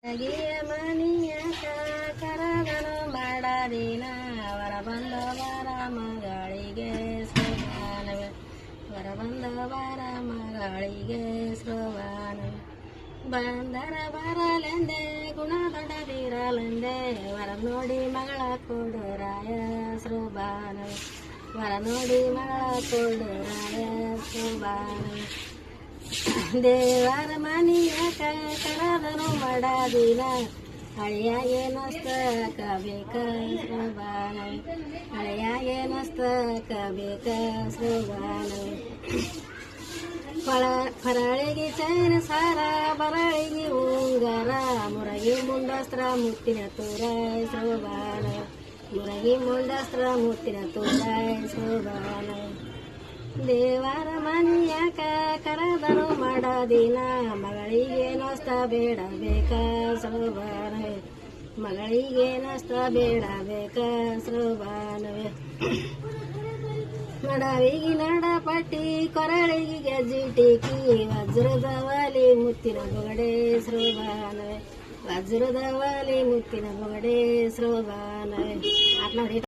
ಮನಿಯಾಕ ಕರದನು ಮಾಡದಿನ ವರ ಬಂದವರ ಮಗಳಿಗೆ ಸೋಮಾನವೆ ವರ ಬಂದವರ ಮಗಳಿಗೆ ಸೋಮಾನವೆ ಬಂದರ ಬರಲೆಂದೆ ಗುಣ ದೊಡ್ಡದಿರಲೆಂದೆ ವರ ನೋಡಿ ಮಗಳ ಕೊಡುರಾಯ ಸೋಬಾನವೆ ವರ ನೋಡಿ ಮಗಳ ಕೊಡುರಾಯ ಸೋಬಾನವೆ ದೇವರ ಮನಿಯಾಕ ಕರದನು ಮಾಡದಿನ ಹಳೆಯಾಗೆ ಮಸ್ತಕ ಬೇಕ ಸೋಬಾನವೆ ಹಳೆಯಾಗೆ ಮಸ್ತಕ ಬೇಕ ಸೋಬಾನವೆ ಪರಳಿಗೆ ಚೈನ ಸಾರ ಬರಳಿಗೆ ಉಂಗರ ಮುರಗಿ ಮುಂಡಸ್ತ್ರ ಮುತ್ತಿನ ತೋರಾಯ್ ಸೋಬಾನವೆ ಮುರಗಿ ಮುಂಡಸ್ತ್ರ ಮುತ್ತಿನ ತೋರಾಯ್ ಸೋಬಾನವೆ ದೇವರ ಮನಿಯಾಕ ಕರದನು ಮಾಡದಿನ ಮಗಳಿಗೆ ನಸ್ತ ಬೇಡ ಬೇಕ ಸೋಬಾನವೆ ಮಗಳಿಗೆ ನಸ್ತ ಬೇಡ ಬೇಕ ಸೋಬಾನವೆ ನಡವಿಗೆ ನಡಪಟ್ಟಿ ಕೊರಳಿಗೆ ಗೆಜ್ಜಿಟಿಕಿ ವಜ್ರದ ವಾಲಿ ಮುತ್ತಿನ ಬೊಗಡೆ ಸೋಬಾನವೆ ವಜ್ರದ ವಾಲಿ ಮುತ್ತಿನ ಬೊಗಡೆ ಸೋಬಾನವೆ